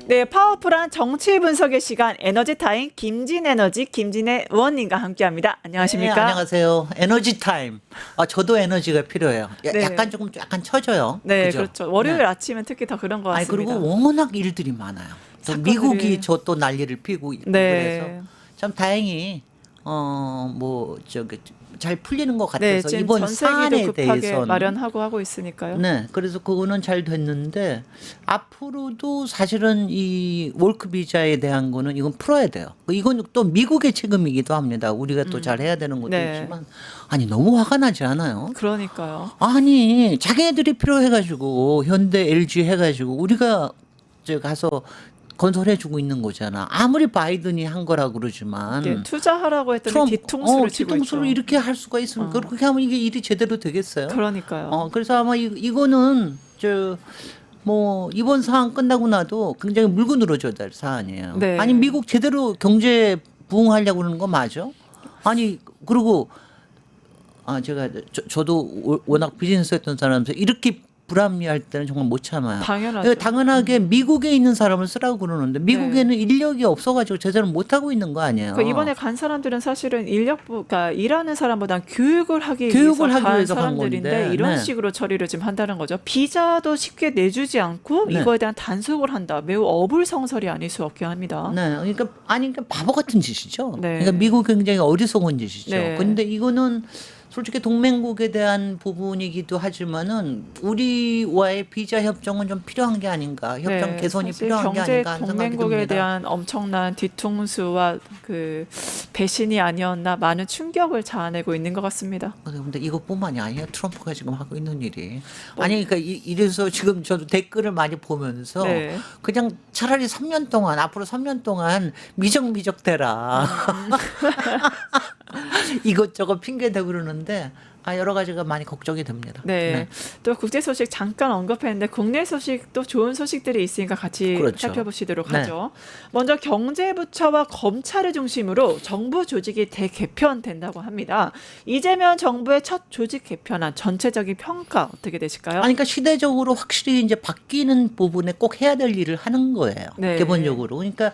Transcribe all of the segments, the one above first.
네, 파워풀한 정치 분석의 시간 에너지타임 김진에너지 김진애 의원님과 함께합니다. 네, 안녕하십니까? 안녕하세요. 에너지 타임. 저도 에너지가 필요해요. 네. 약간 처져요. 네, 그죠? 그렇죠. 월요일 네. 아침은 특히 더 그런 것 아니 같습니다. 그리고 워낙 일들이 많아요. 또 사건들이- 미국이 저 또 난리를 피고 있고 네. 그래서 참 다행히 뭐 저기 잘 풀리는 것 네, 같아서 지금 이번 전세기도 사안에 급하게 대해서는 마련하고 하고 있으니까요. 네, 그래서 그거는 잘 됐는데 앞으로도 사실은 이 월크 비자에 대한 거는 이건 풀어야 돼요. 이건 또 미국의 책임이기도 합니다. 우리가 또 잘 해야 되는 것도 네. 있지만 아니 너무 화가 나지 않아요? 그러니까요. 아니 자기네들이 필요해가지고 현대 LG 해가지고 우리가 저 가서 건설해주고 있는 거잖아. 아무리 바이든이 한 거라 그러지만 이게 투자하라고 했더니 뒤통수를 치고 뒤통수를 있죠. 이렇게 할 수가 있습니까? 그렇게 하면 이게 일이 제대로 되겠어요? 그러니까요. 그래서 아마 이거는 뭐 이번 사안 끝나고 나도 굉장히 물고 늘어져야 될 사안이에요. 네. 아니 미국 제대로 경제 부흥하려고 그러는 거 맞아? 아니 그리고 제가 저도 워낙 비즈니스 했던 사람인데 이렇게 불합리할 때는 정말 못 참아요. 당연하죠. 당연하게 미국에 있는 사람을 쓰라고 그러는데 미국에는 인력이 없어가지고 제대로 못 하고 있는 거 아니에요. 그러니까 이번에 간 사람들은 사실은 그러니까 일하는 사람보단 교육을 하기 교육을 위해서 하기 간 위해서 간 사람들인데 건데, 이런 네. 식으로 처리를 지금 한다는 거죠. 비자도 쉽게 내주지 않고 네. 이거에 대한 단속을 한다. 매우 어불성설이 아닐 수 없게 합니다. 네, 그러니까 바보 같은 짓이죠. 네. 그러니까 미국 굉장히 어리석은 짓이죠. 네. 근데 이거는 솔직히 동맹국에 대한 부분이기도 하지만은 우리와의 비자 협정은 좀 필요한 게 아닌가, 협정 네, 개선이 사실 필요한 게 경제 아닌가 하는 생각이 동맹국에 듭니다. 대한 엄청난 뒤통수와 그 배신이 아니었나 많은 충격을 자아내고 있는 것 같습니다. 근데 이것뿐만이 아니에요. 트럼프가 지금 하고 있는 일이. 아니 그러니까 이래서 지금 저도 댓글을 많이 보면서 네. 그냥 차라리 3년 동안 앞으로 3년 동안 미적미적 대라. 이것저것 핑계 대고 그러는데 여러 가지가 많이 걱정이 됩니다. 네. 또 국제 소식 잠깐 언급했는데 국내 소식도 좋은 소식들이 있으니까 같이 그렇죠. 살펴보시도록 네. 하죠. 먼저 경제부처와 검찰을 중심으로 정부 조직이 대개편된다고 합니다. 이재명 정부의 첫 조직 개편안 전체적인 평가 어떻게 되실까요? 그러니까 시대적으로 확실히 이제 바뀌는 부분에 꼭 해야 될 일을 하는 거예요. 네. 기본적으로. 그러니까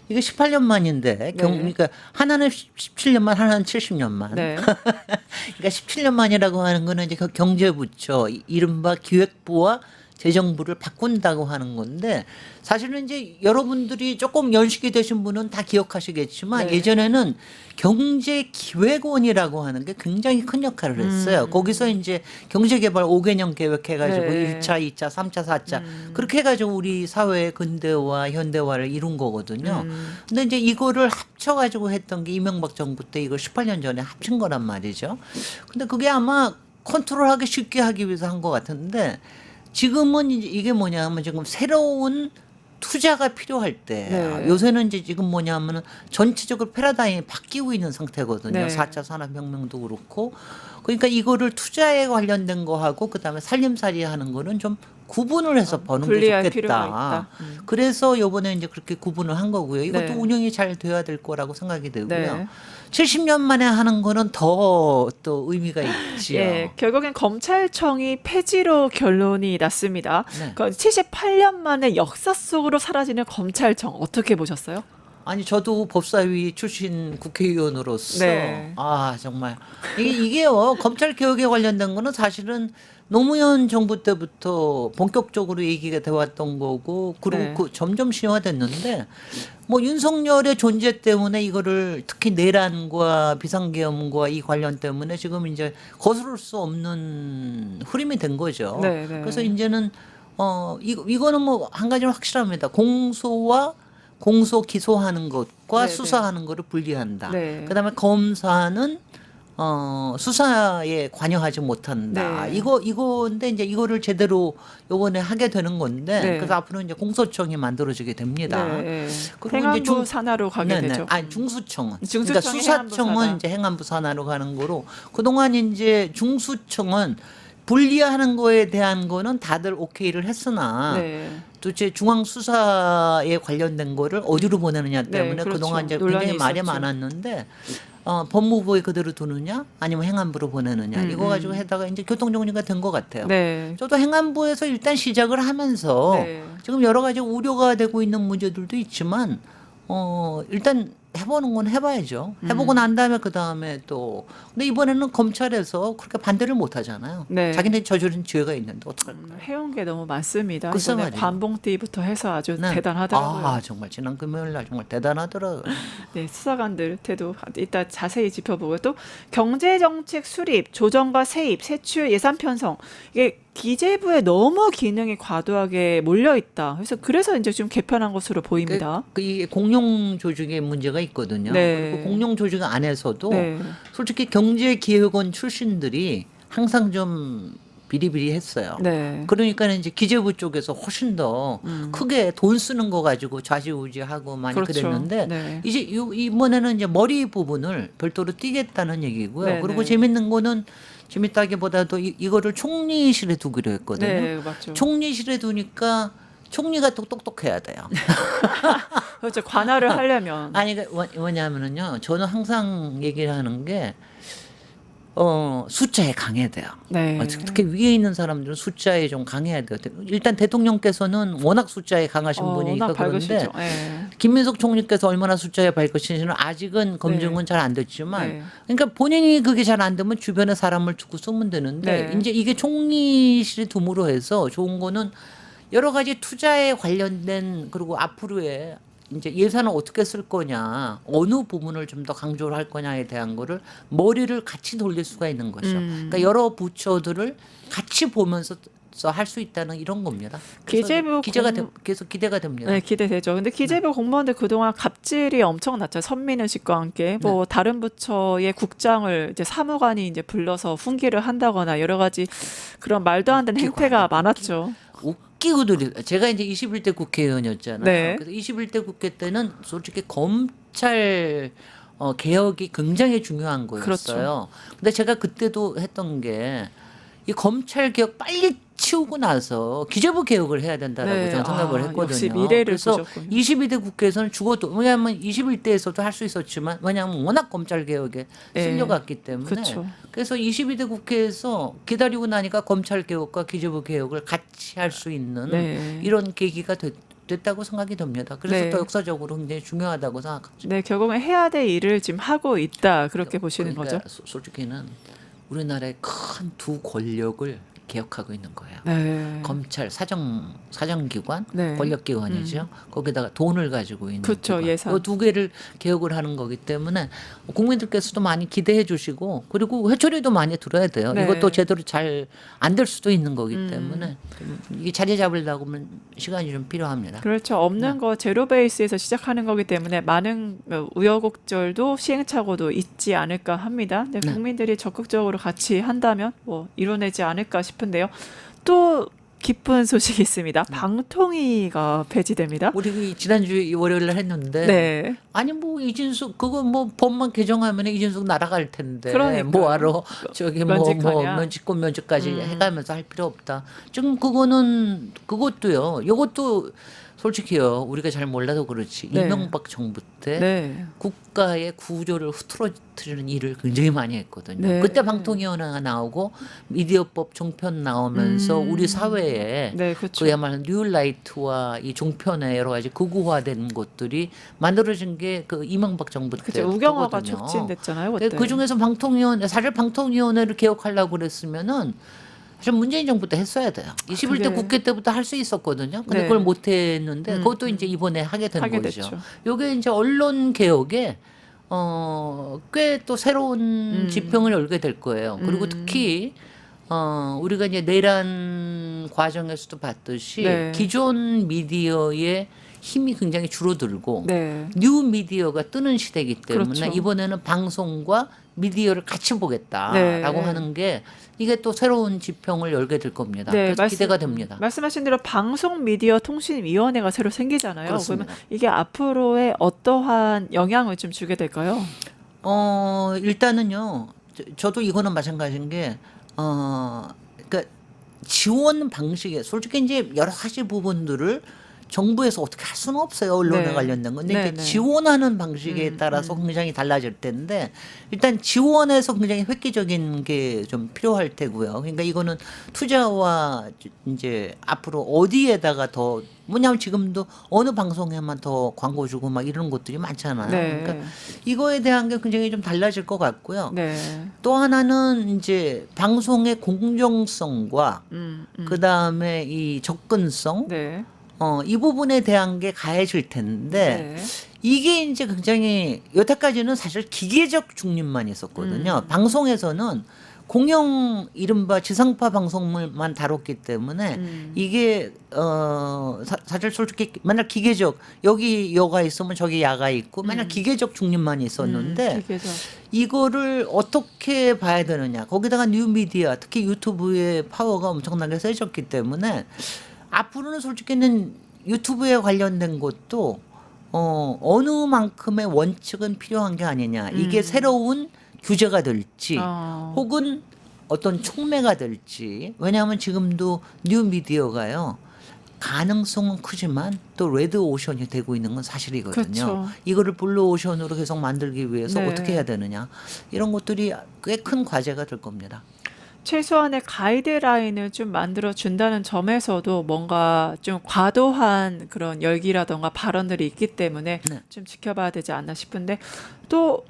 이게 18년 만인데 그러니까 하나는 17년 만, 하나는 70년 만. 네. 그러니까 17년 만이라고 하는 거는 이제 그 경제부처, 이른바 기획부와 재정부를 바꾼다고 하는 건데 사실은 이제 여러분들이 조금 연식이 되신 분은 다 기억하시겠지만 네. 예전에는 경제기획원이라고 하는 게 굉장히 큰 역할을 했어요. 거기서 이제 경제개발 5개년 계획해가지고 네. 1차, 2차, 3차, 4차 그렇게 해가지고 우리 사회의 근대화, 현대화를 이룬 거거든요. 근데 이제 이거를 합쳐가지고 했던 게 이명박 정부 때 이걸 18년 전에 합친 거란 말이죠. 근데 그게 아마 컨트롤하기 쉽게 하기 위해서 한 것 같은데 지금은 이제 이게 뭐냐면 지금 새로운 투자가 필요할 때 네. 요새는 이제 지금 뭐냐면은 전체적으로 패러다임이 바뀌고 있는 상태거든요. 네. 4차 산업혁명도 그렇고 그러니까 이거를 투자에 관련된 거하고 그다음에 살림살이 하는 거는 좀 구분을 해서 버는 게 분리할 필요가 좋겠다. 있다. 그래서 요번에 이제 그렇게 구분을 한 거고요. 이것도 네. 운영이 잘 돼야 될 거라고 생각이 되고요. 네. 70년 만에 하는 거는 더 또 의미가 있지요. 예, 결국엔 검찰청이 폐지로 결론이 났습니다. 네. 78년 만에 역사 속으로 사라지는 검찰청 어떻게 보셨어요? 아니 저도 법사위 출신 국회의원으로서 네. 정말 이게요 검찰 개혁에 관련된 거는 사실은 노무현 정부 때부터 본격적으로 얘기가 돼 왔던 거고 그리고 네. 점점 심화됐는데 뭐 윤석열의 존재 때문에 이거를 특히 내란과 비상계엄과 이 관련 때문에 지금 이제 거스를 수 없는 흐름이 된 거죠. 네, 네. 그래서 이제는 이거는 뭐 한 가지는 확실합니다. 공소 기소하는 것과 네, 수사하는 거를 분리한다. 네. 그다음에 검사는 수사에 관여하지 못한다. 네. 이거인데 이제 이거를 제대로 요번에 하게 되는 건데 네. 그래서 앞으로 이제 공소청이 만들어지게 됩니다. 네. 그리고 행안부 이제 산하로 가게 되죠. 아니 중수청은. 중수청이 그러니까 행안부 수사청은 산하. 이제 행안부 산하로 가는 거로 그동안 이제 중수청은 분리하는 거에 대한 거는 다들 오케이를 했으나 네. 도대체 중앙 수사에 관련된 거를 어디로 보내느냐 때문에 네, 그렇죠. 그동안 이제 논란이 굉장히 말이 있었죠. 많았는데 법무부에 그대로 두느냐 아니면 행안부로 보내느냐 이거 가지고 해다가 이제 교통정리가 된 것 같아요. 네. 저도 행안부에서 일단 시작을 하면서 네. 지금 여러 가지 우려가 되고 있는 문제들도 있지만 일단 해보는 건 해봐야죠. 해보고 난 다음에 그 다음에 또 근데 이번에는 검찰에서 그렇게 반대를 못 하잖아요. 네. 자기네 저지른 죄가 있는데 어떡할 해온 게 너무 많습니다. 글쎄 이번에 말이에요. 관봉띠부터 해서 아주 네. 대단하더라고요. 아 정말 지난 금요일 날 정말 대단하더라고요. 네, 수사관들 태도 이따 자세히 짚어보고 또 경제정책 수립, 조정과 세입, 세출, 예산 편성 이게 기재부에 너무 기능이 과도하게 몰려 있다. 그래서 이제 좀 개편한 것으로 보입니다. 이 공룡 조직의 문제가 있거든요. 네. 그리고 공룡 조직 안에서도 네. 솔직히 경제기획원 출신들이 항상 좀 비리비리했어요. 네. 그러니까 이제 기재부 쪽에서 훨씬 더 크게 돈 쓰는 거 가지고 좌지우지하고 많이 그렇죠. 그랬는데 네. 이제 이번에는 이제 머리 부분을 별도로 띄겠다는 얘기고요. 네, 그리고 네. 재밌는 거는 재밌다기보다도 이거를 총리실에 두기로 했거든요. 네, 맞죠. 총리실에 두니까 총리가 또 똑똑해야 돼요. 그렇죠. 관할을 하려면 아니 뭐냐면은요. 저는 항상 얘기를 하는 게 숫자에 강해야 돼요. 네. 특히 위에 있는 사람들은 숫자에 좀 강해야 돼요. 일단 대통령께서는 워낙 숫자에 강하신 분이니까 워낙 그런데 밝으시죠. 네. 김민석 총리께서 얼마나 숫자에 밝으신지는 아직은 검증은 잘 안 됐지만 네. 그러니까 본인이 그게 잘 안 되면 주변에 사람을 두고 쓰면 되는데 네. 이제 이게 총리실이 둠으로 해서 좋은 거는 여러 가지 투자에 관련된 그리고 앞으로의 이제 예산을 어떻게 쓸 거냐, 어느 부분을 좀 더 강조를 할 거냐에 대한 거를 머리를 같이 돌릴 수가 있는 거죠. 그러니까 여러 부처들을 같이 보면서 할 수 있다는 이런 겁니다. 기재부 계속 기대가 됩니다. 네, 기대되죠. 근데 기재부 공무원들 그동안 갑질이 엄청났죠. 선민의식과 함께 뭐 다른 부처의 국장을 이제 사무관이 이제 불러서 훈계를 한다거나 여러 가지 그런 말도 안 되는 행태가 많았죠. 웃기고들이 제가 이제 21대 국회의원이었잖아요. 네. 그래서 21대 국회 때는 솔직히 검찰 개혁이 굉장히 중요한 거였어요. 그렇죠. 근데 제가 그때도 했던 게 이 검찰 개혁 빨리 치우고 나서 기재부 개혁을 해야 된다라고 네. 저는 생각을 아, 했거든요. 역시 미래를 그래서 보셨군요. 22대 국회에서는 죽어도 왜냐하면 21대에서도 할 수 있었지만 왜냐하면 워낙 검찰 개혁에 네. 쓸려갔기 때문에 그렇죠. 그래서 22대 국회에서 기다리고 나니까 검찰 개혁과 기재부 개혁을 같이 할 수 있는 네. 이런 계기가 됐다고 생각이 됩니다. 그래서 네. 또 역사적으로 굉장히 중요하다고 생각하죠. 네, 결국은 해야 될 일을 지금 하고 있다. 그렇게 보시는 그러니까 거죠. 솔직히는 우리나라의 큰 두 권력을 개혁하고 있는 거예요. 네. 검찰 사정기관 네. 권력기관이죠. 거기다가 돈을 가지고 있는 그쵸, 기관. 예산. 이 두 개를 개혁을 하는 거기 때문에 국민들께서도 많이 기대해 주시고 그리고 회초리도 많이 들어야 돼요. 네. 이것도 제대로 잘 안 될 수도 있는 거기 때문에 이게 자리 잡으려고 하면 시간이 좀 필요합니다. 그렇죠. 없는 거 제로 베이스에서 시작하는 거기 때문에 많은 우여곡절도 시행착오도 있지 않을까 합니다. 네, 국민들이 적극적으로 같이 한다면 뭐 이뤄내지 않을까 싶은데요. 또 기쁜 소식이 있습니다. 방통위가 폐지됩니다. 우리 지난주 월요일날 했는데 네. 아니 뭐 이진숙 그거 뭐 법만 개정하면 이진숙 날아갈 텐데 그러니까요. 뭐하러 저기 면직하냐. 면직권 면직까지 해가면서 할 필요 없다. 지금 그것도요. 이것도 솔직히요. 우리가 잘 몰라도 그렇지. 네. 이명박 정부 때 네. 국가의 구조를 흐트러뜨리는 일을 굉장히 많이 했거든요. 네. 그때 방통위원회가 나오고 미디어법 종편 나오면서 우리 사회에 네, 그렇죠. 그야말로 뉴라이트와 이 종편의 여러 가지 극우화된 것들이 만들어진 게 그 이명박 정부 때 그렇죠. 우경화가 촉진됐잖아요. 그때. 그 중에서 사실 방통위원회를 개혁하려고 그랬으면은 사실 문재인 정부 때 했어야 돼요. 21대 그게- 국회 때부터 할 수 있었거든요. 근데 네. 그걸 못 했는데 그것도 이제 이번에 하게 된 하게 거죠. 됐죠. 요게 이제 언론 개혁에 꽤 또 새로운 지평을 열게 될 거예요. 그리고 특히 우리가 이제 내란 과정에서도 봤듯이 네. 기존 미디어의 힘이 굉장히 줄어들고 네. 뉴 미디어가 뜨는 시대이기 때문에 그렇죠. 이번에는 방송과 미디어를 같이 보겠다라고 네. 하는 게 이게 또 새로운 지평을 열게 될 겁니다. 네, 그래서 기대가 됩니다. 말씀하신 대로 방송 미디어 통신위원회가 새로 생기잖아요. 그렇습니다. 그러면 이게 앞으로의 어떠한 영향을 좀 주게 될까요? 일단은요. 저도 이거는 마찬가지인 게 그러니까 지원 방식에 솔직히 이제 여러 가지 부분들을 정부에서 어떻게 할 수는 없어요. 언론에 네. 관련된 건데 네, 이게 네. 지원하는 방식에 따라서 굉장히 달라질 텐데 일단 지원에서 굉장히 획기적인 게 좀 필요할 테고요. 그러니까 이거는 투자와 이제 앞으로 어디에다가 더 뭐냐면 지금도 어느 방송에만 더 광고 주고 막 이런 것들이 많잖아요. 네. 그러니까 이거에 대한 게 굉장히 좀 달라질 것 같고요. 네. 또 하나는 이제 방송의 공정성과 그 다음에 이 접근성, 네. 이 부분에 대한 게 가해질 텐데 네. 이게 이제 굉장히 여태까지는 사실 기계적 중립만 있었거든요. 방송에서는 공영 이른바 지상파 방송물만 다뤘기 때문에 이게 사실 솔직히 맨날 기계적 여기 여가 있으면 저기 야가 있고 맨날 기계적 중립만 있었는데 기계적. 이거를 어떻게 봐야 되느냐. 거기다가 뉴미디어 특히 유튜브의 파워가 엄청나게 세졌기 때문에 앞으로는 솔직히는 유튜브에 관련된 것도 어느 만큼의 원칙은 필요한 게 아니냐. 이게 새로운 규제가 될지 혹은 어떤 촉매가 될지. 왜냐하면 지금도 뉴미디어가요. 가능성은 크지만 또 레드 오션이 되고 있는 건 사실이거든요. 그렇죠. 이거를 블루 오션으로 계속 만들기 위해서 네. 어떻게 해야 되느냐. 이런 것들이 꽤 큰 과제가 될 겁니다. 최소한의 가이드라인을 좀 만들어 준다는 점에서도 뭔가 좀 과도한 그런 열기라던가 발언들이 있기 때문에 네. 좀 지켜봐야 되지 않나 싶은데 또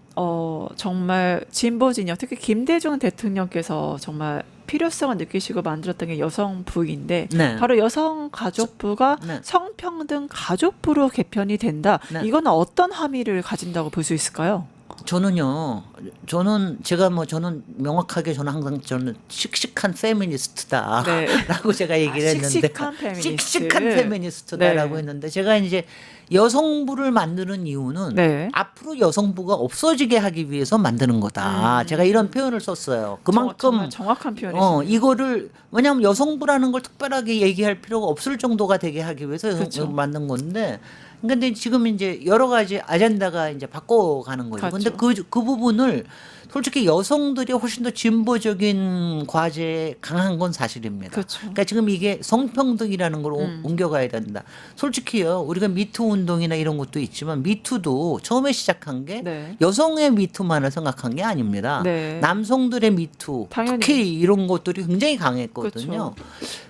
정말 진보 진영 특히 김대중 대통령께서 정말 필요성을 느끼시고 만들었던 게 여성부인데 네. 바로 여성가족부가 네. 성평등 가족부로 개편이 된다. 네. 이거는 어떤 함의를 가진다고 볼 수 있을까요? 저는 제가 뭐 저는 명확하게 저는 항상 저는 씩씩한 페미니스트다라고 네. 제가 얘기를 했는데 씩씩한 페미니스트. 씩씩한 페미니스트다라고 네. 했는데 제가 이제 여성부를 만드는 이유는 네. 앞으로 여성부가 없어지게 하기 위해서 만드는 거다. 제가 이런 표현을 썼어요. 그만큼 정말 정확한 표현이시네요. 이거를 왜냐하면 여성부라는 걸 특별하게 얘기할 필요가 없을 정도가 되게 하기 위해서 그렇죠. 여성부를 만든 건데 근데 지금 이제 여러 가지 아젠다가 이제 바꿔가는 거죠. 근데 그렇죠. 그 부분을 솔직히 여성들이 훨씬 더 진보적인 과제에 강한 건 사실입니다. 그렇죠. 그러니까 지금 이게 성평등이라는 걸 옮겨가야 된다. 솔직히요, 우리가 미투 운동이나 이런 것도 있지만 미투도 처음에 시작한 게 네. 여성의 미투만을 생각한 게 아닙니다. 네. 남성들의 미투, 당연히. 특히 이런 것들이 굉장히 강했거든요.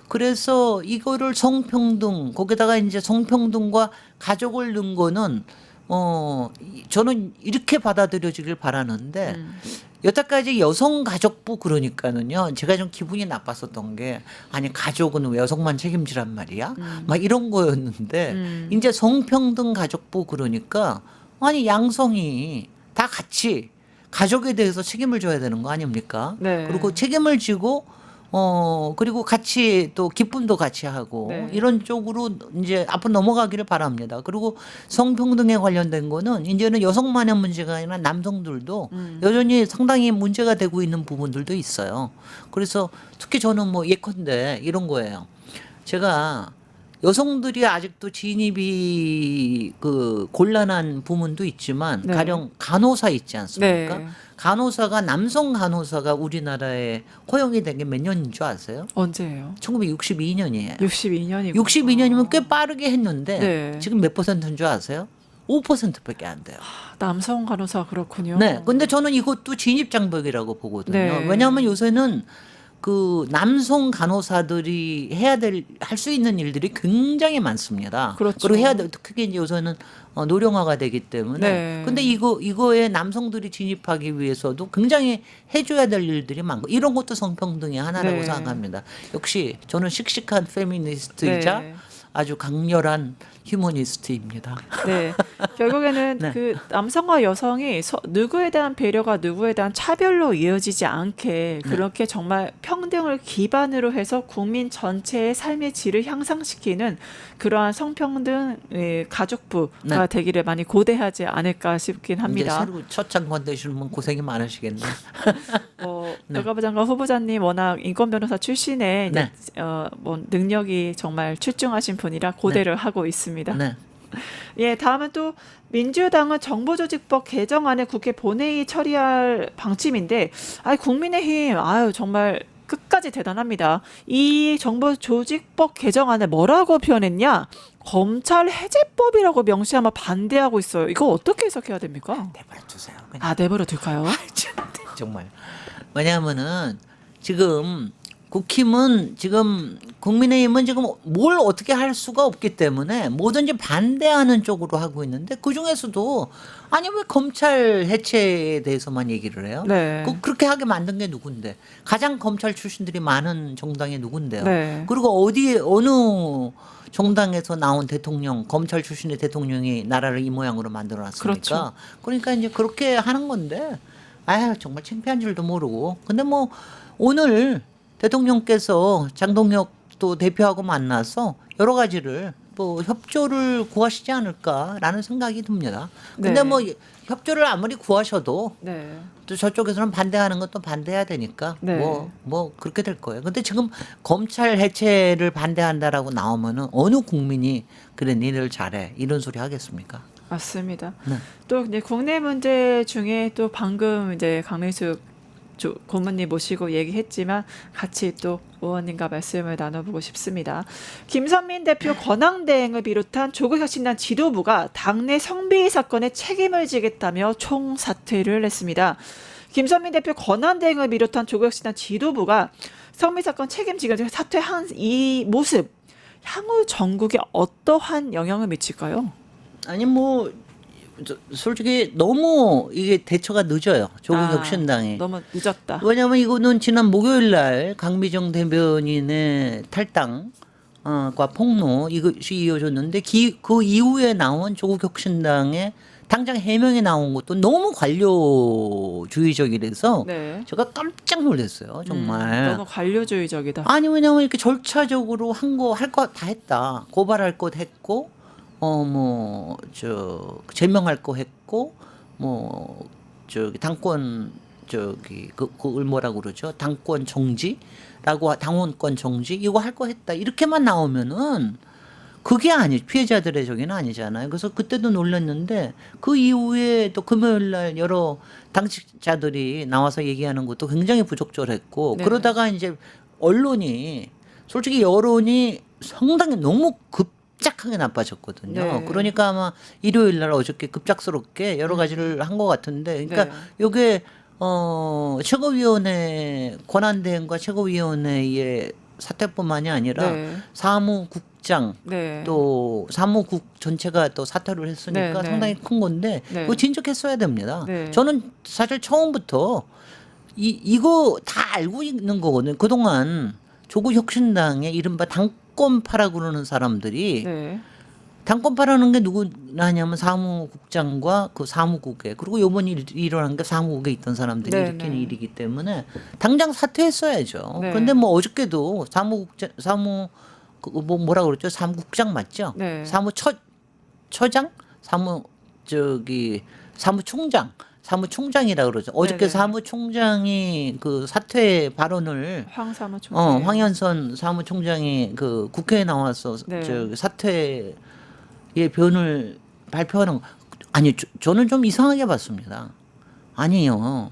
그래서 이거를 성평등, 거기다가 이제 성평등과 가족을 넣은 거는 저는 이렇게 받아들여지길 바라는데 여태까지 여성가족부 그러니까는요 제가 좀 기분이 나빴었던 게 아니 가족은 왜 여성만 책임지란 말이야 막 이런 거였는데 이제 성평등 가족부 그러니까 아니 양성이 다 같이 가족에 대해서 책임을 져야 되는 거 아닙니까? 네. 그리고 책임을 지고 그리고 같이 또 기쁨도 같이 하고 네. 이런 쪽으로 이제 앞으로 넘어가기를 바랍니다. 그리고 성평등에 관련된 거는 이제는 여성만의 문제가 아니라 남성들도 여전히 상당히 문제가 되고 있는 부분들도 있어요. 그래서 특히 저는 뭐 예컨대 이런 거예요. 제가 여성들이 아직도 진입이 그 곤란한 부문도 있지만 네. 가령 간호사 있지 않습니까? 네. 간호사가 남성 간호사가 우리나라에 허용이 된 게 몇 년인 줄 아세요? 언제예요? 1962년이에요. 62년이고. 62년이면 꽤 빠르게 했는데 네. 지금 몇 %인 줄 아세요? 5%밖에 안 돼요. 남성 간호사 그렇군요. 네. 근데 저는 이것도 진입장벽이라고 보거든요. 네. 왜냐하면 요새는 그 남성 간호사들이 할 수 있는 일들이 굉장히 많습니다. 그렇죠. 그리고 해야 돼. 특히 이제 요새는 노령화가 되기 때문에. 네. 근데 이거에 남성들이 진입하기 위해서도 굉장히 해줘야 될 일들이 많고 이런 것도 성평등의 하나라고 네. 생각합니다. 역시 저는 씩씩한 페미니스트이자 네. 아주 강렬한 휴머니스트입니다. 네. 결국에는 네. 그 남성과 여성이 누구에 대한 배려가 누구에 대한 차별로 이어지지 않게 그렇게 정말 평등을 기반으로 해서 국민 전체의 삶의 질을 향상시키는 그러한 성평등 가족부가 되기를 많이 고대하지 않을까 싶긴 합니다. 이제 새로 첫 장관 되시는 분 고생이 많으시겠네요. 여가부 장관 후보자님 워낙 인권 변호사 출신의 네. 뭐 능력이 정말 출중하신 분이라 고대를 하고 있습니다. 네. 예, 다음은 또 민주당은 정보조직법 개정안을 국회 본회의 처리할 방침인데, 국민의힘 정말 끝까지 대단합니다. 이 정보조직법 개정안을 뭐라고 표현했냐? 검찰 해제법이라고 명시하며 반대하고 있어요. 이거 어떻게 해석해야 됩니까? 내버려 두세요. 그냥. 아, 내버려 둘까요? 정말. 왜냐하면은 지금 국힘은 지금 국민의힘은 지금 뭘 어떻게 할 수가 없기 때문에 뭐든지 반대하는 쪽으로 하고 있는데 그 중에서도 아니 왜 검찰 해체에 대해서만 얘기를 해요? 네. 그렇게 하게 만든 게 누군데? 가장 검찰 출신들이 많은 정당이 누군데요? 네. 그리고 어느 정당에서 나온 대통령, 검찰 출신의 대통령이 나라를 이 모양으로 만들어놨습니까? 그렇죠. 그러니까 이제 그렇게 하는 건데, 아유 정말 창피한 줄도 모르고. 근데 뭐 오늘 대통령께서 장동혁도 대표하고 만나서 여러 가지를 뭐 협조를 구하시지 않을까라는 생각이 듭니다. 근데 네. 뭐 협조를 아무리 구하셔도 네. 또 저쪽에서는 반대하는 것도 반대해야 되니까 네. 뭐 그렇게 될 거예요. 근데 지금 검찰 해체를 반대한다라고 나오면은 어느 국민이 그래 니들 잘해 이런 소리 하겠습니까? 맞습니다. 네. 또 이제 국내 문제 중에 또 방금 이제 강민숙 고문님 모시고 얘기했지만 같이 또 의원님과 말씀을 나눠보고 싶습니다. 김선민 대표 권한대행을 비롯한 조국혁신당 지도부가 당내 성비위 사건에 책임을 지겠다며 총사퇴를 했습니다. 김선민 대표 권한대행을 비롯한 조국혁신당 지도부가 성비위 사건 책임지겠다며 사퇴한 이 모습 향후 전국에 어떠한 영향을 미칠까요? 아니 뭐 솔직히 너무 이게 대처가 늦어요. 조국혁신당이. 너무 늦었다. 왜냐하면 이거는 지난 목요일 날 강미정 대변인의 탈당과 폭로 이것이 이어졌는데 그 이후에 나온 조국혁신당의 당장 해명이 나온 것도 너무 관료주의적이라서 네. 제가 깜짝 놀랐어요. 정말. 너무 관료주의적이다. 아니 왜냐면 이렇게 절차적으로 할 거 다 했다. 고발할 것 했고 제명할 거 했고 당권 그걸 뭐라고 그러죠? 당권 정지라고 당원권 정지 이거 할 거 했다. 이렇게만 나오면은 그게 피해자들의 저기는 아니잖아요. 그래서 그때도 놀랐는데 그 이후에 또 금요일 날 여러 당직자들이 나와서 얘기하는 것도 굉장히 부적절했고 네. 그러다가 이제 솔직히 여론이 상당히 너무 급작하게 나빠졌거든요. 네. 그러니까 아마 일요일 날 어저께 급작스럽게 여러 가지를 한 것 같은데 그러니까 네. 요게 최고위원회 권한대행과 최고위원회의 사퇴뿐만이 아니라 네. 사무국장 네. 또 사무국 전체가 또 사퇴를 했으니까 네, 네. 상당히 큰 건데 네. 그거 진척했어야 됩니다. 네. 저는 사실 처음부터 이거 다 알고 있는 거거든요. 그동안 조국혁신당의 이른바 당권파라고 그러는 사람들이 네. 당권파라는 게 누구냐면 사무국장과 그 사무국에 그리고 요번 일어난 게 사무국에 있던 사람들이 네, 일으킨 네. 일이기 때문에 당장 사퇴했어야죠. 네. 그런데 뭐 어저께도 뭐라 그랬죠? 사무국장 맞죠? 네. 처장? 사무총장이라 그러죠. 어저께 네네. 사무총장이 그 사퇴 발언을 황사무총장. 황현선 사무총장이 그 국회에 나와서 네. 사퇴의 변을 발표하는 아니 저는 좀 이상하게 봤습니다. 아니요.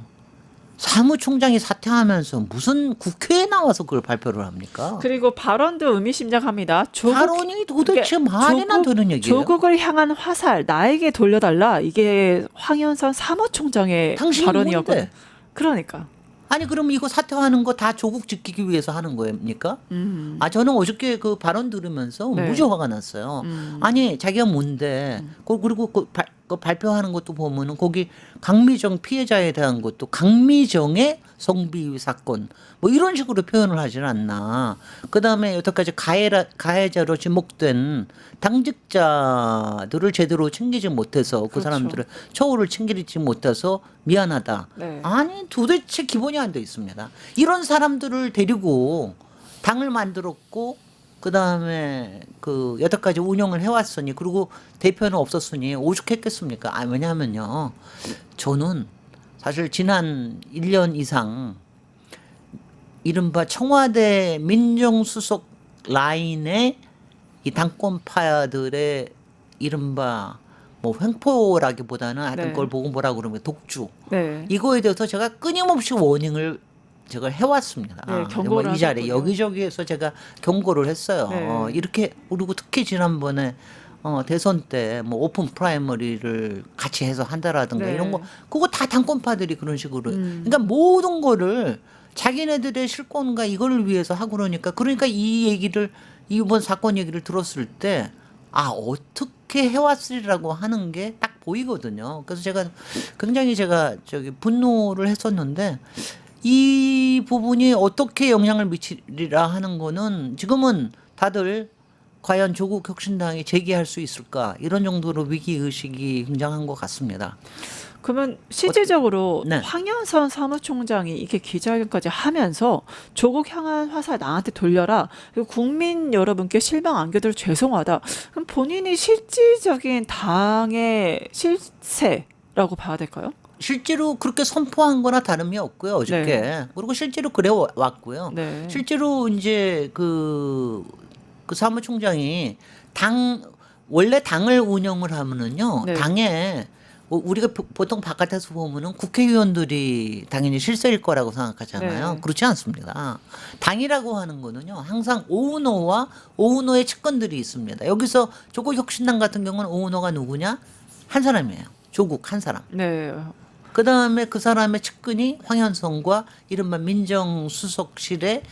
사무총장이 사퇴하면서 무슨 국회에 나와서 그걸 발표를 합니까? 그리고 발언도 의미심장합니다. 발언이 도대체 말이나 되는 얘기예요? 조국을 향한 화살 나에게 돌려달라. 이게 황현선 사무총장의 당신이 발언이었거든요. 뭔데? 그러니까. 아니 그럼 이거 사퇴하는 거 다 조국 지키기 위해서 하는 겁니까? 저는 어저께 그 발언 들으면서 네. 무지 화가 났어요. 아니 자기가 뭔데 그리고 그 발표하는 것도 보면은 거기 강미정 피해자에 대한 것도 강미정의 성비위 사건 뭐 이런 식으로 표현을 하질 않나. 그다음에 여태까지 가해자로 지목된 당직자들을 제대로 챙기지 못해서 그 그렇죠. 사람들을 처우를 챙기지 못해서 미안하다. 네. 아니 도대체 기본이 안 돼 있습니다. 이런 사람들을 데리고 당을 만들었고 그다음에 그 여태까지 운영을 해왔으니 그리고 대표는 없었으니 오죽했겠습니까? 왜냐하면요. 저는 사실 지난 1년 이상 이른바 청와대 민정수석 라인의 이 당권파들의 이른바 뭐 횡포라기보다는 하여튼 네. 그걸 보고 뭐라 그러면 독주 네. 이거에 대해서 제가 끊임없이 워닝을 제가 해왔습니다. 네, 경고를 이 자리에 하셨군요. 여기저기에서 제가 경고를 했어요. 네. 이렇게 그리고 특히 지난번에 대선 때 뭐 오픈 프라이머리를 같이 해서 한다라든가 네. 이런 거 그거 다 당권파들이 그런 식으로 그러니까 모든 거를 자기네들의 실권과 이걸 위해서 하고 그러니까 이 얘기를 이번 사건 얘기를 들었을 때 어떻게 해왔으리라고 하는 게 딱 보이거든요. 그래서 제가 굉장히 저기 분노를 했었는데 이 부분이 어떻게 영향을 미치리라 하는 거는 지금은 다들 과연 조국 혁신당이 재기할 수 있을까 이런 정도로 위기 의식이 굉장한 것 같습니다. 그러면 실질적으로 네. 황현선 사무총장이 이렇게 기자회견까지 하면서 조국 향한 화살 나한테 돌려라. 그리고 국민 여러분께 실망 안겨드려 죄송하다. 그럼 본인이 실질적인 당의 실세라고 봐야 될까요? 실제로 그렇게 선포한 거나 다름이 없고요. 어저께. 네. 그리고 실제로 그래 왔고요. 네. 실제로 이제 그 사무총장이 원래 당을 운영을 하면은요. 네. 당에 우리가 보통 바깥에서 보면은 국회의원들이 당연히 실세일 거라고 생각하잖아요. 네. 그렇지 않습니다. 당이라고 하는 거는요. 항상 오은호와 오은호의 측근들이 있습니다. 여기서 조국 혁신당 같은 경우는 오은호가 누구냐? 한 사람이에요. 조국 한 사람. 네. 그다음에 그 사람의 측근이 황현성과 이른바 민정수석실의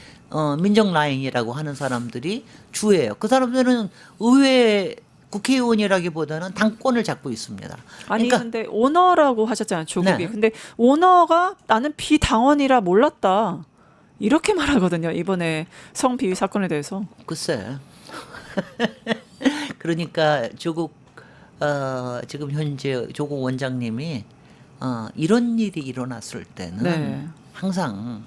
민정라인이라고 하는 사람들이 주예요. 그 사람들은 의회 국회의원이라기보다는 당권을 잡고 있습니다. 아니 그러니까 근데 오너라고 하셨잖아요. 조국이. 네. 근데 오너가 나는 비당원이라 몰랐다. 이렇게 말하거든요. 이번에 성비위 사건에 대해서. 글쎄. 그러니까 지금 현재 조국 원장님이 이런 일이 일어났을 때는 네. 항상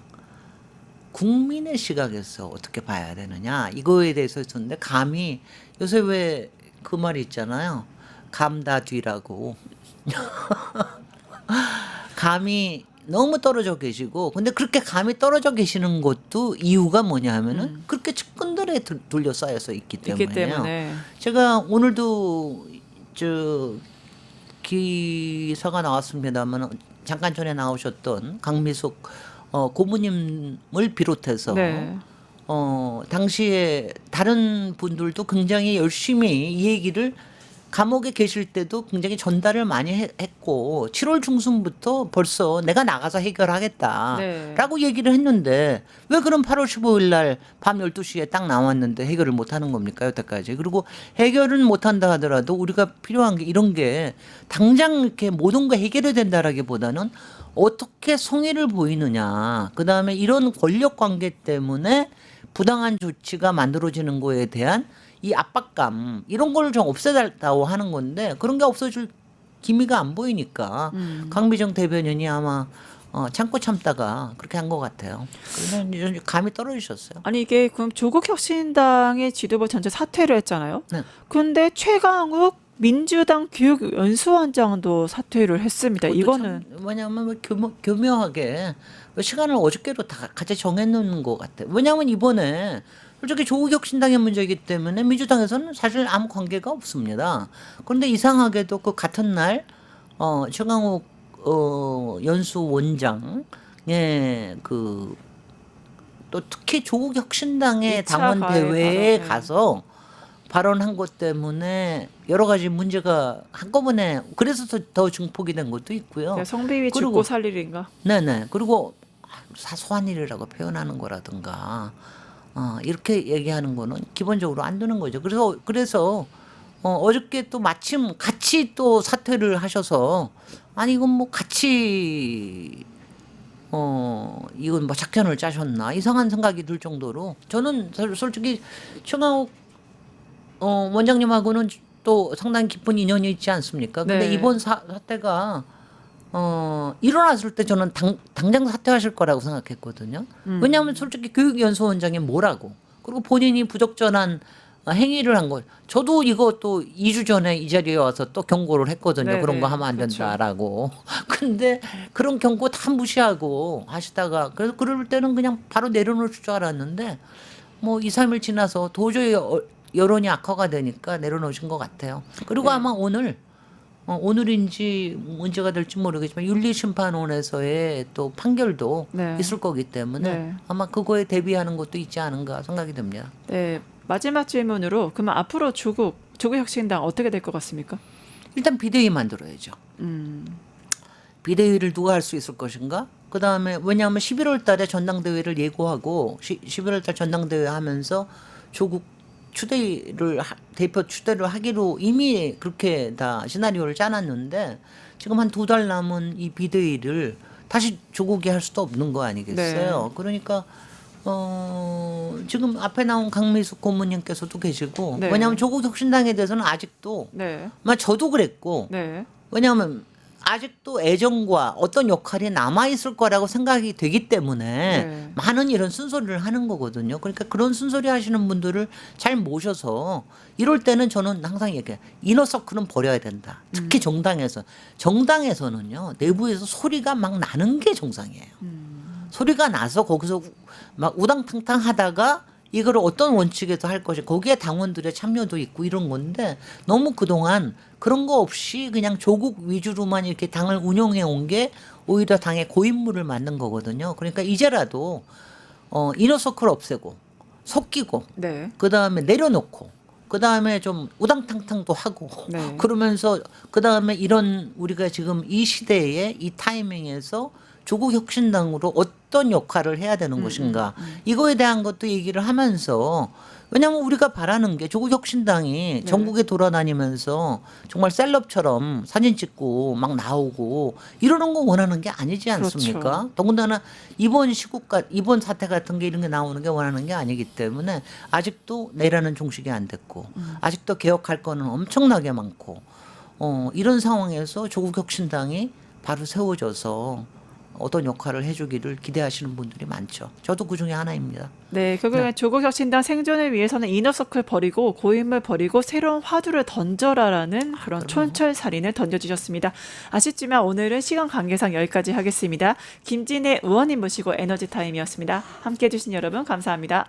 국민의 시각에서 어떻게 봐야 되느냐 이거에 대해서 했었는데 감히 요새 왜 그 말이 있잖아요. 감다뒤라고. 감이 너무 떨어져 계시고 근데 그렇게 감이 떨어져 계시는 것도 이유가 뭐냐 하면은 그렇게 측근들에 둘러싸여서 있기 때문에요. 제가 오늘도 기사가 나왔습니다만 잠깐 전에 나오셨던 강미숙 고모님을 비롯해서 네. 당시에 다른 분들도 굉장히 열심히 이 얘기를 감옥에 계실 때도 굉장히 전달을 많이 했고 7월 중순부터 벌써 내가 나가서 해결하겠다라고 얘기를 했는데 왜 그럼 8월 15일 날 밤 12시에 딱 나왔는데 해결을 못 하는 겁니까 여태까지. 그리고 해결은 못 한다 하더라도 우리가 필요한 게 이런 게 당장 이렇게 모든 거 해결이 된다라기보다는 어떻게 성의를 보이느냐. 그다음에 이런 권력 관계 때문에 부당한 조치가 만들어지는 거에 대한 이 압박감 이런 거를 좀 없애달라고 하는 건데 그런 게 없어질 기미가 안 보이니까 강미정 대변인이 아마 참고 참다가 그렇게 한 것 같아요. 그래서 감이 떨어지셨어요. 아니 이게 그럼 조국 혁신당의 지도부 전체 사퇴를 했잖아요. 네. 근데 최강욱 민주당 교육연수원장도 사퇴를 했습니다. 이거는 왜냐하면 교묘하게 시간을 어저께도 다 같이 정해놓는 것 같아요. 왜냐하면 이번에 솔직히 조국 혁신당의 문제이기 때문에 민주당에서는 사실 아무 관계가 없습니다. 그런데 이상하게도 그 같은 날 최강욱 연수원장의 또 특히 조국 혁신당의 2차 당원 가해 대회에 발언, 네. 가서 발언한 것 때문에 여러 가지 문제가 한꺼번에 그래서 더 증폭이 된 것도 있고요. 성비위 그리고 죽고 살 일인가? 네네. 그리고 사소한 일이라고 표현하는 거라든가 이렇게 얘기하는 거는 기본적으로 안 되는 거죠. 그래서 어저께 또 마침 같이 또 사퇴를 하셔서 아니 이건 뭐 같이 이건 뭐 작전을 짜셨나 이상한 생각이 들 정도로 저는 솔직히 최강욱 원장님하고는 또 상당히 깊은 인연이 있지 않습니까? 근데 네. 이번 사태가 일어났을 때 저는 당장 사퇴하실 거라고 생각했거든요. 왜냐하면 솔직히 교육연수원장이 뭐라고 그리고 본인이 부적절한 행위를 한 거. 저도 이거 또 2주 전에 이 자리에 와서 또 경고를 했거든요. 네네. 그런 거 하면 안 그렇죠. 된다라고. 근데 그런 경고 다 무시하고 하시다가 그래서 그럴 때는 그냥 바로 내려놓을 줄 알았는데 뭐 2, 3일 지나서 도저히 여론이 악화가 되니까 내려놓으신 것 같아요. 그리고 네. 아마 오늘 오늘인지 문제가 될지 모르겠지만 윤리심판원에서의 또 판결도 네. 있을 거기 때문에 네. 아마 그거에 대비하는 것도 있지 않은가 생각이 듭니다. 네. 마지막 질문으로 그러면 앞으로 조국 혁신당 어떻게 될 것 같습니까? 일단 비대위 만들어야죠. 비대위를 누가 할 수 있을 것인가? 그 다음에 왜냐하면 11월 달에 전당대회를 예고하고 11월 달 전당대회 하면서 조국 대표 추대를 하기로 이미 그렇게 다 시나리오를 짜놨는데 지금 한 2달 남은 이 비대위를 다시 조국이 할 수도 없는 거 아니겠어요? 네. 그러니까 지금 앞에 나온 강미숙 고문님께서도 계시고 네. 왜냐하면 조국 혁신당에 대해서는 아직도 네. 저도 그랬고 네. 왜냐하면 아직도 애정과 어떤 역할이 남아있을 거라고 생각이 되기 때문에 네. 많은 이런 쓴소리를 하는 거거든요. 그러니까 그런 쓴소리 하시는 분들을 잘 모셔서 이럴 때는 저는 항상 얘기해요. 이너서클은 버려야 된다. 특히 정당에서는요. 내부에서 소리가 막 나는 게 정상이에요. 소리가 나서 거기서 막 우당탕탕 하다가 이걸 어떤 원칙에서 할 것이 거기에 당원들의 참여도 있고 이런 건데 너무 그동안 그런 거 없이 그냥 조국 위주로만 이렇게 당을 운영해 온 게 오히려 당의 고인물을 만든 거거든요. 그러니까 이제라도 이너서클 없애고 섞이고 네. 그다음에 내려놓고 그다음에 좀 우당탕탕도 하고 네. 그러면서 그다음에 이런 우리가 지금 이 시대에 이 타이밍에서 조국 혁신당으로 어떤 역할을 해야 되는 것인가 이거에 대한 것도 얘기를 하면서 왜냐하면 우리가 바라는 게 조국 혁신당이 네. 전국에 돌아다니면서 정말 셀럽처럼 사진 찍고 막 나오고 이러는 거 원하는 게 아니지 않습니까? 그렇죠. 더군다나 이번 사태 같은 게 이런 게 나오는 게 원하는 게 아니기 때문에 아직도 내라는 종식이 안 됐고 아직도 개혁할 거는 엄청나게 많고 이런 상황에서 조국 혁신당이 바로 세워져서 어떤 역할을 해주기를 기대하시는 분들이 많죠. 저도 그 중에 하나입니다. 네, 결국에 조국 혁신당 생존을 위해서는 이너서클 버리고 고인물 버리고 새로운 화두를 던져라라는 그런 촌철살인을 던져주셨습니다. 아쉽지만 오늘은 시간 관계상 여기까지 하겠습니다. 김진애 의원님 모시고 에너지 타임이었습니다. 함께해 주신 여러분 감사합니다.